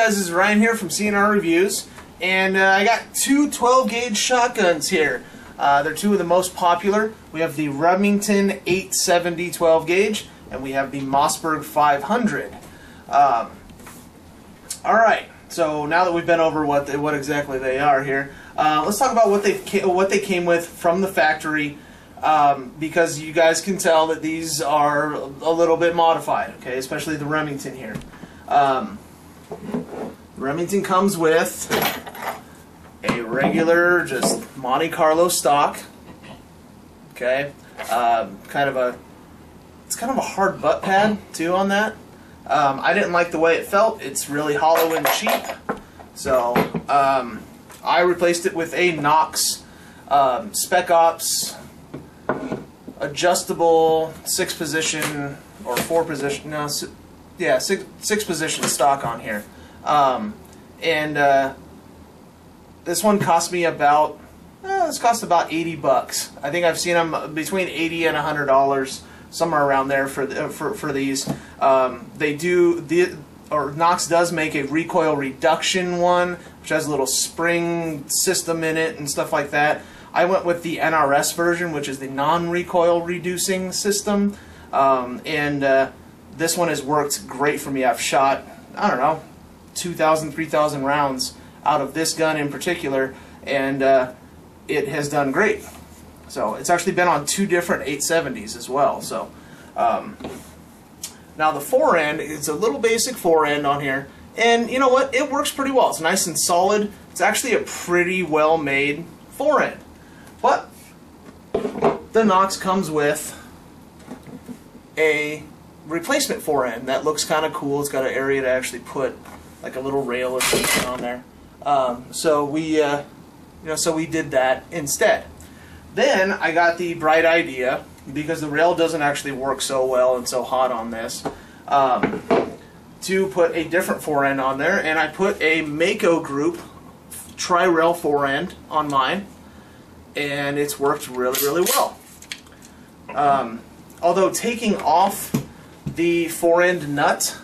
guys? This is Ryan here from CNR Reviews, and I got two 12-gauge shotguns here. They're two of the most popular. We have the Remington 870 12-gauge, and we have the Mossberg 500. Alright, so now that we've been over what exactly they are here, let's talk about what they came with from the factory, because you guys can tell that these are a little bit modified, okay, especially the Remington here. Remington comes with a regular, just Monte Carlo stock. Okay, it's kind of a hard butt pad too on that. I didn't like the way it felt. It's really hollow and cheap, so I replaced it with a Knox spec-ops adjustable 6-position or 4-position. No, yeah, six-position stock on here. This one cost me about this cost about $80. I think I've seen them between $80 and $100, somewhere around there for these. Knox does make a recoil reduction one, which has a little spring system in it and stuff like that. I went with the NRS version, which is the non-recoil reducing system, this one has worked great for me. I've shot, I don't know, 2,000, 3,000 rounds out of this gun in particular, and it has done great. So it's actually been on 2 different 870s as well. So now the forend, it's a little basic forend on here, and you know what? It works pretty well. It's nice and solid. It's actually a pretty well made forend. But the Knox comes with a replacement forend that looks kind of cool. It's got an area to actually put like a little rail or something on there. So we did that instead. Then I got the bright idea, because the rail doesn't actually work so well and so hot on this, to put a different forend on there, and I put a Mako Group tri-rail forend on mine, and it's worked really, really well. Although taking off the forend nut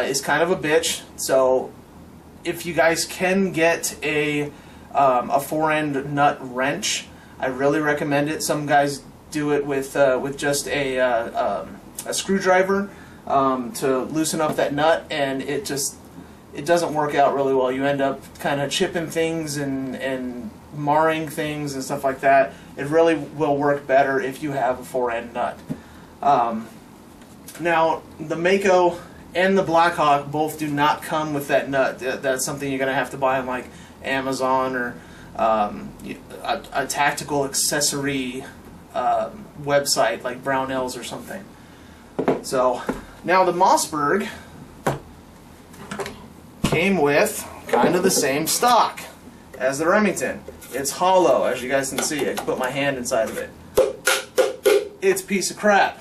is kind of a bitch, so if you guys can get a forend nut wrench, I really recommend it. Some guys do it with just a screwdriver to loosen up that nut, and it doesn't work out really well. You end up kind of chipping things and marring things and stuff like that. It really will work better if you have a forend nut. Now, the Mako and the Blackhawk both do not come with that nut. That's something you're going to have to buy on like Amazon or a tactical accessory website like Brownells or something. So now the Mossberg came with kind of the same stock as the Remington. It's hollow, as you guys can see. I can put my hand inside of it. It's a piece of crap.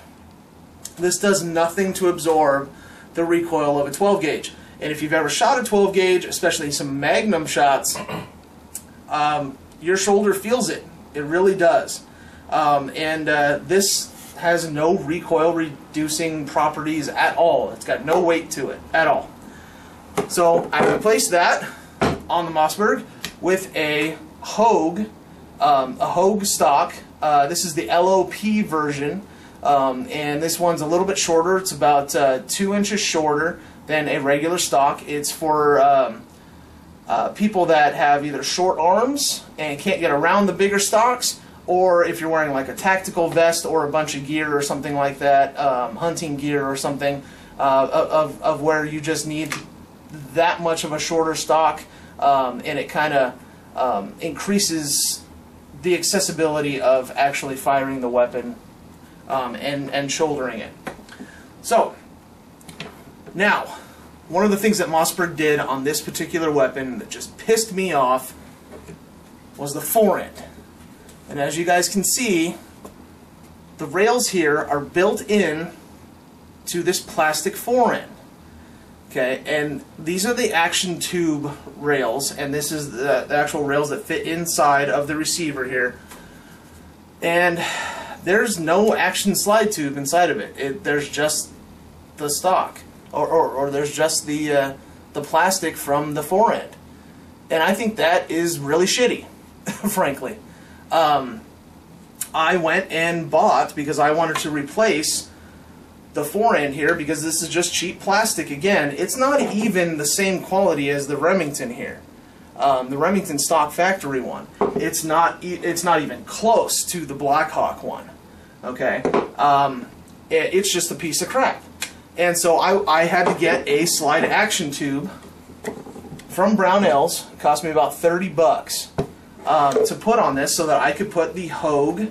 This does nothing to absorb the recoil of a 12-gauge. And if you've ever shot a 12-gauge, especially some Magnum shots, your shoulder feels it. It really does. This has no recoil reducing properties at all. It's got no weight to it at all. So I replaced that on the Mossberg with a Hogue stock. This is the LOP version. And this one's a little bit shorter. It's about 2 inches shorter than a regular stock. It's for people that have either short arms and can't get around the bigger stocks, or if you're wearing like a tactical vest or a bunch of gear or something like that, hunting gear or something, of where you just need that much of a shorter stock, and it kind of increases the accessibility of actually firing the weapon and shouldering it. So now, one of the things that Mossberg did on this particular weapon that just pissed me off was the forend. And as you guys can see, the rails here are built in to this plastic forend. Okay, and these are the action tube rails, and this is the actual rails that fit inside of the receiver here. And there's no action slide tube inside of it. There's just the stock, or there's just the the plastic from the fore end. And I think that is really shitty, frankly. I went and bought, because I wanted to replace the fore end here, because this is just cheap plastic again. It's not even the same quality as the Remington here. The Remington stock factory one. It's not even close to the Blackhawk one. Okay? It's just a piece of crap. And so I had to get a slide action tube from Brownells. It cost me about 30 bucks to put on this so that I could put the Hogue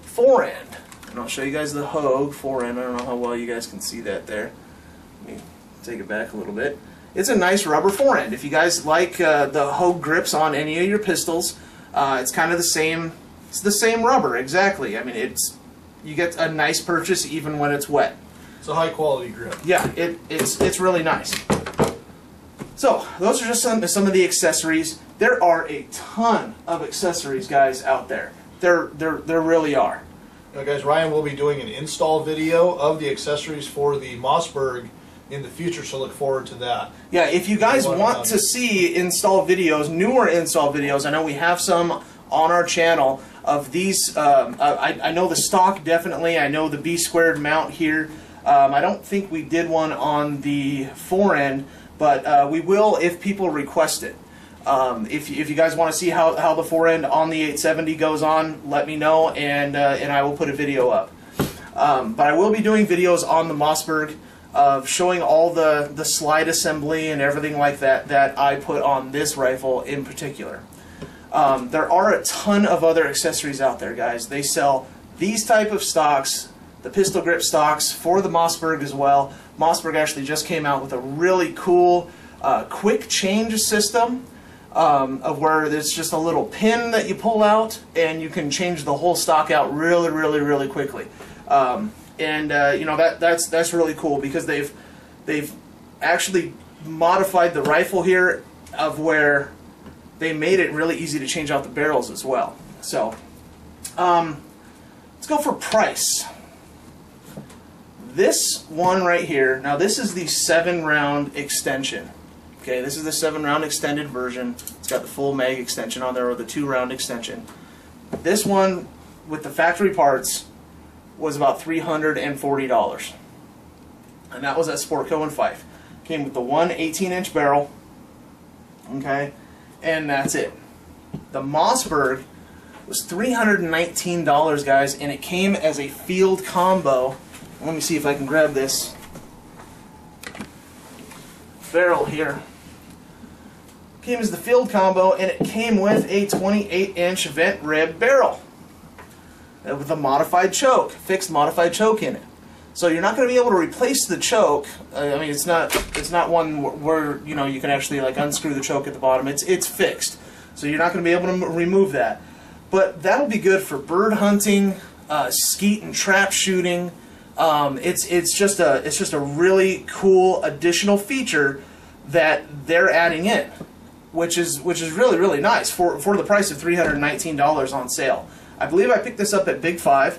fore end. And I'll show you guys the Hogue fore end. I don't know how well you guys can see that there. Let me take it back a little bit. It's a nice rubber fore end. If you guys like the Hogue grips on any of your pistols, it's kind of the same. It's the same rubber, exactly. I mean, you get a nice purchase even when it's wet. It's a high quality grip. Yeah, it's really nice. So those are just some of the accessories. There are a ton of accessories, guys, out there. There really are. Now, guys, Ryan will be doing an install video of the accessories for the Mossberg in the future, so look forward to that. Yeah, if you guys want to see install videos, newer install videos, I know we have some on our channel of these. I know the stock, definitely. I know the B-squared mount here. I don't think we did one on the fore end, but we will if people request it. If you guys want to see how the fore end on the 870 goes on, let me know, and I will put a video up. But I will be doing videos on the Mossberg of showing all the slide assembly and everything like that I put on this rifle in particular. There are a ton of other accessories out there, guys. They sell these type of stocks, the pistol grip stocks for the Mossberg as well. Mossberg actually just came out with a really cool quick change system of where there's just a little pin that you pull out and you can change the whole stock out really quickly. You know, that's really cool, because they've actually modified the rifle here of where they made it really easy to change out the barrels as well. So let's go for price. This one right here, now this is the 7-round extension. Okay, this is the 7-round extended version. It's got the full mag extension on there, or the 2-round extension. This one with the factory parts was about $340, and that was at Sportco and Fife. Came with the one 18-inch barrel, okay, and that's it. The Mossberg was $319, guys, and it came as a field combo. Let me see if I can grab this barrel here. Came as the field combo, and it came with a 28-inch vent rib barrel with a modified choke, fixed modified choke in it. So you're not going to be able to replace the choke. I mean, it's not one where you know you can actually like unscrew the choke at the bottom. It's fixed, so you're not going to be able to remove that. But that'll be good for bird hunting, skeet and trap shooting. It's just a really cool additional feature that they're adding in, which is really nice for the price of $319 on sale. I believe I picked this up at Big 5.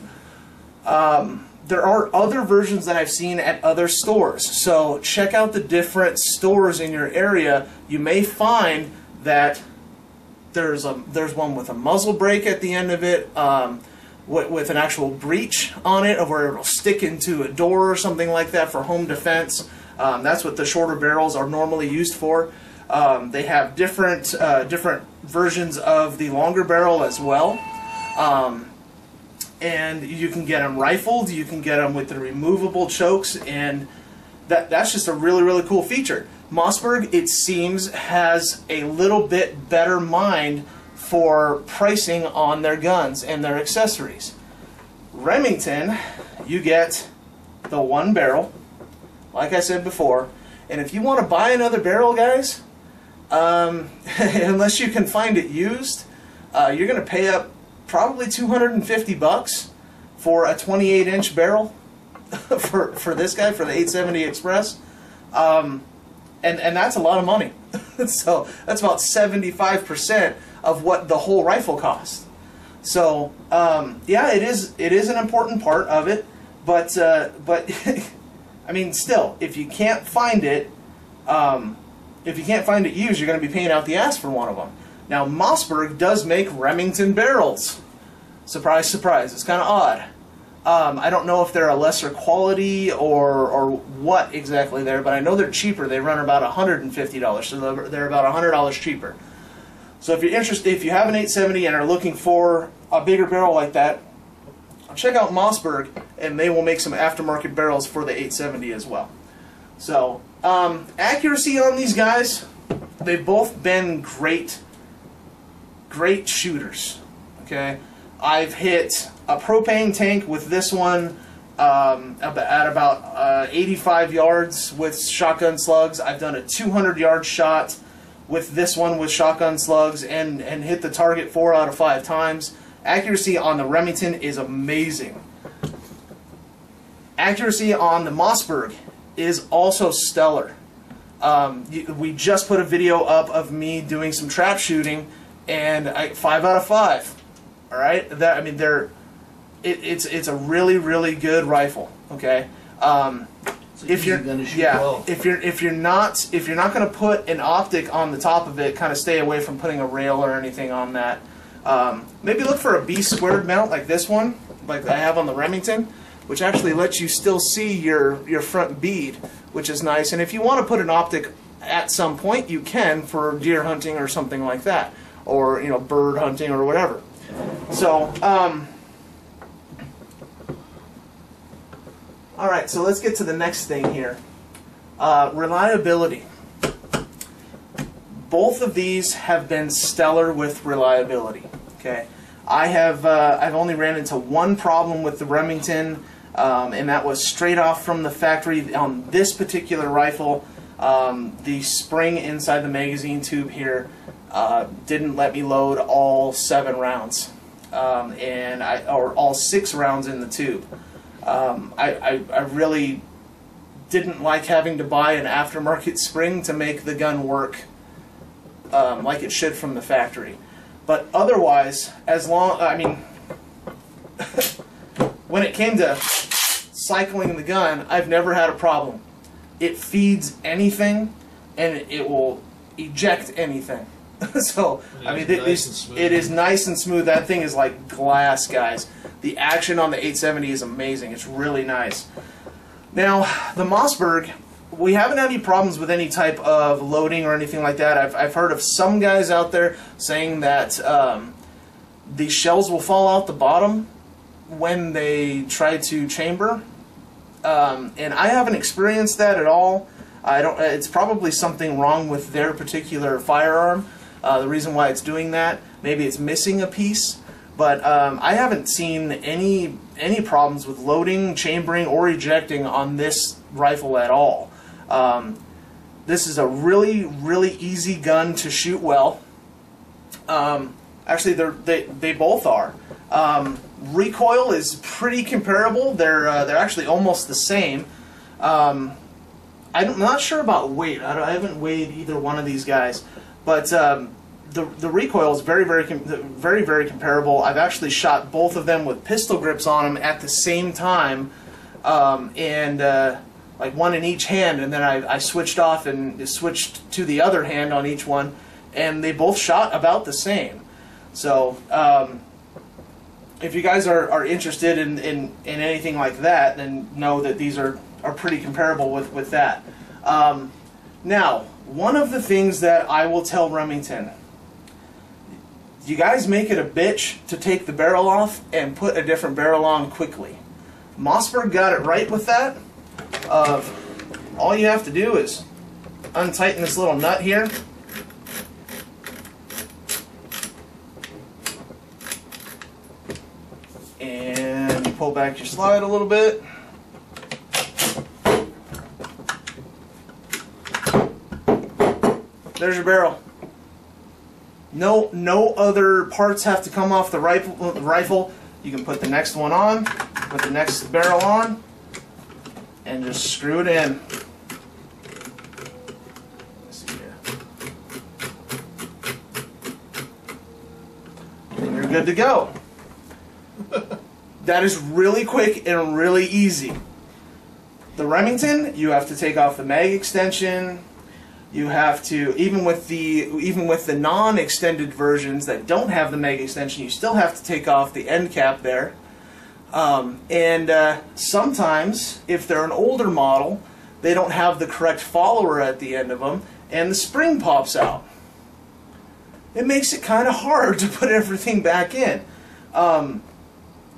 There are other versions that I've seen at other stores, so check out the different stores in your area. You may find that there's one with a muzzle brake at the end of it, with an actual breech on it, where it'll stick into a door or something like that for home defense. That's what the shorter barrels are normally used for. They have different versions of the longer barrel as well. And you can get them rifled, you can get them with the removable chokes, and that's just a really cool feature. Mossberg, it seems, has a little bit better mind for pricing on their guns and their accessories. Remington, you get the one barrel, like I said before, and if you want to buy another barrel, guys, unless you can find it used, you're going to pay up probably $250 for a 28-inch barrel for this guy, for the 870 Express, and that's a lot of money. So that's about 75% of what the whole rifle costs. So yeah, it is an important part of it, but I mean, still, if you can't find it, if you can't find it used, you're going to be paying out the ass for one of them. Now, Mossberg does make Remington barrels. Surprise, surprise. It's kind of odd. I don't know if they're a lesser quality or what exactly there, but I know they're cheaper. They run about $150, so they're about $100 cheaper. So if you're interested, if you have an 870 and are looking for a bigger barrel like that, check out Mossberg, and they will make some aftermarket barrels for the 870 as well. So, accuracy on these guys, they've both been great shooters. Okay, I've hit a propane tank with this one at about 85 yards with shotgun slugs. I've done a 200-yard shot with this one with shotgun slugs and hit the target 4 out of 5 times. Accuracy on the Remington is amazing. Accuracy on the Mossberg is also stellar. We just put a video up of me doing some trap shooting, and 5 out of 5. All right, I mean, it's a really good rifle. Okay, if you're if you're not going to put an optic on the top of it, kind of stay away from putting a rail or anything on that. Maybe look for a B-squared mount like this one, like I have on the Remington, which actually lets you still see your front bead, which is nice. And if you want to put an optic at some point, you can for deer hunting or something like that, or bird hunting or whatever. So, all right. So let's get to the next thing here. Reliability. Both of these have been stellar with reliability. Okay, I've only ran into one problem with the Remington, and that was straight off from the factory on this particular rifle. The spring inside the magazine tube here didn't let me load all 7 rounds, or all 6 rounds in the tube. I really didn't like having to buy an aftermarket spring to make the gun work like it should from the factory. But otherwise, when it came to cycling the gun, I've never had a problem. It feeds anything, and it will eject anything. So, I mean, it is nice and smooth. That thing is like glass, guys. The action on the 870 is amazing. It's really nice. Now, the Mossberg, we haven't had any problems with any type of loading or anything like that. I've heard of some guys out there saying that the shells will fall out the bottom when they try to chamber, and I haven't experienced that at all. It's probably something wrong with their particular firearm. The reason why it's doing that, maybe it's missing a piece, but I haven't seen any problems with loading, chambering, or ejecting on this rifle at all. This is a really easy gun to shoot well. Actually, they both are. Recoil is pretty comparable. They're actually almost the same. I'm not sure about weight. I haven't weighed either one of these guys, but the recoil is very comparable. I've actually shot both of them with pistol grips on them at the same time, like one in each hand, and then I switched off and switched to the other hand on each one, and they both shot about the same. So if you guys are interested in anything like that, then know that these are pretty comparable with that. Now, one of the things that I will tell Remington, you guys make it a bitch to take the barrel off and put a different barrel on quickly. Mossberg got it right with that. All you have to do is untighten this little nut here, and you pull back your slide a little bit. There's your barrel. No other parts have to come off the rifle. You can put the next one on, put the next barrel on, and just screw it in. Let's see here. And you're good to go. That is really quick and really easy. The Remington, you have to take off the mag extension. You have to, even with the non-extended versions that don't have the Mega extension, you still have to take off the end cap there. Sometimes, if they're an older model, they don't have the correct follower at the end of them, and the spring pops out. It makes it kind of hard to put everything back in.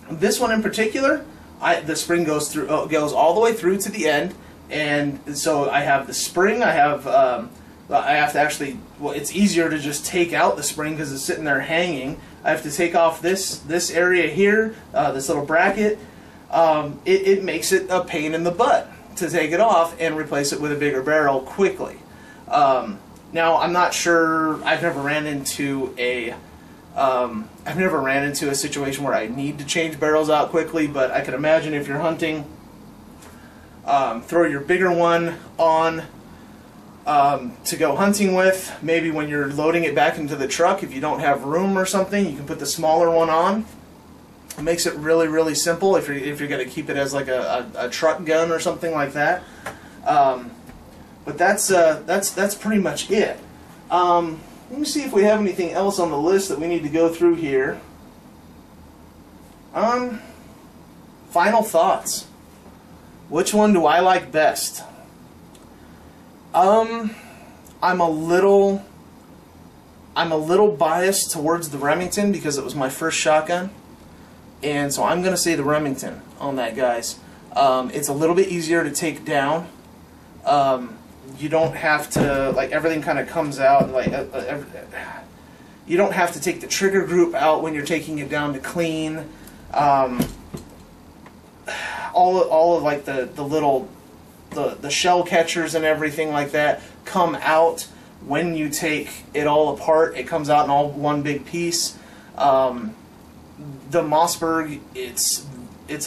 This one in particular, the spring goes all the way through to the end, and so I have the spring. I have to actually. Well, it's easier to just take out the spring because it's sitting there hanging. I have to take off this area here, this little bracket. It makes it a pain in the butt to take it off and replace it with a bigger barrel quickly. Now, I'm not sure. I've never ran into a situation where I need to change barrels out quickly, but I can imagine if you're hunting, throw your bigger one on to go hunting with. Maybe when you're loading it back into the truck, if you don't have room or something, you can put the smaller one on. It makes it really, really simple if you're going to keep it as like a truck gun or something like that. But that's pretty much it. Let me see if we have anything else on the list that we need to go through here. Final thoughts. Which one do I like best? I'm a little biased towards the Remington because it was my first shotgun, and so I'm gonna say the Remington on that, guys. It's a little bit easier to take down. You don't have to, like, everything kind of comes out, like, you don't have to take the trigger group out when you're taking it down to clean. All of like the little the shell catchers and everything like that come out when you take it all apart. It comes out in all one big piece. The Mossberg, it's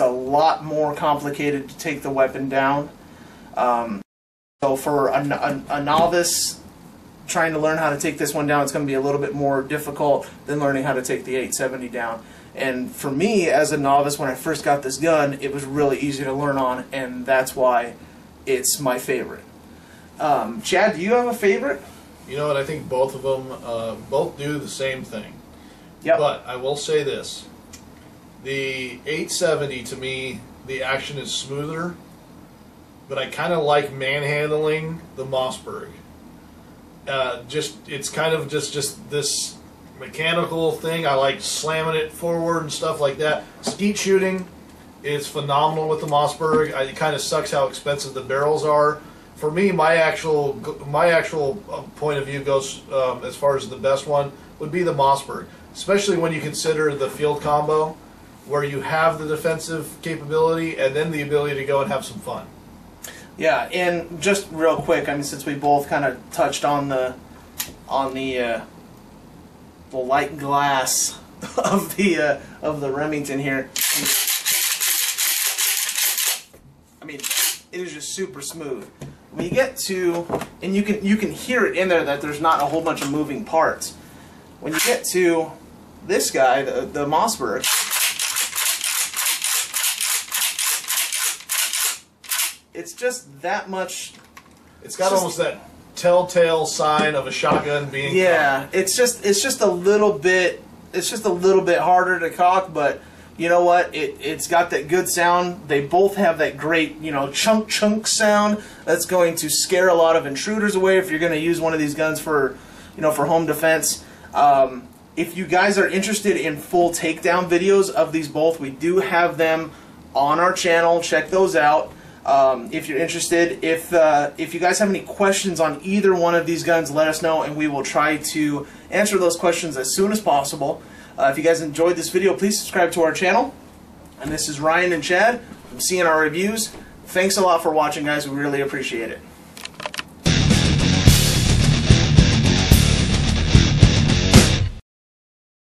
a lot more complicated to take the weapon down. So for a novice trying to learn how to take this one down, it's going to be a little bit more difficult than learning how to take the 870 down. And for me, as a novice, when I first got this gun, it was really easy to learn on, and that's why it's my favorite. Chad, do you have a favorite? You know what? I think both of them both do the same thing. Yep. But I will say this: the 870, to me, the action is smoother. But I kind of like manhandling the Mossberg. It's kind of just this mechanical thing. I like slamming it forward and stuff like that. Skeet shooting is phenomenal with the Mossberg. It kind of sucks how expensive the barrels are. For me, my actual point of view goes as far as the best one would be the Mossberg, especially when you consider the field combo, where you have the defensive capability and then the ability to go and have some fun. Yeah, and just real quick, I mean, since we both kind of touched on the light glass of the Remington here, I mean, it is just super smooth. When you get to, and you can hear it in there that there's not a whole bunch of moving parts. When you get to this guy, the Mossberg, it's just that much. It's got almost that telltale sign of a shotgun being. Yeah, cocked. It's just a little bit. It's just a little bit harder to cock, but you know what? It's got that good sound. They both have that great, chunk sound that's going to scare a lot of intruders away if you're going to use one of these guns for, for home defense. If you guys are interested in full takedown videos of these both, we do have them on our channel. Check those out. If you're interested, if you guys have any questions on either one of these guns, let us know, and we will try to answer those questions as soon as possible. If you guys enjoyed this video, please subscribe to our channel. And this is Ryan and Chad from Seeing Our Reviews. Thanks a lot for watching, guys. We really appreciate it.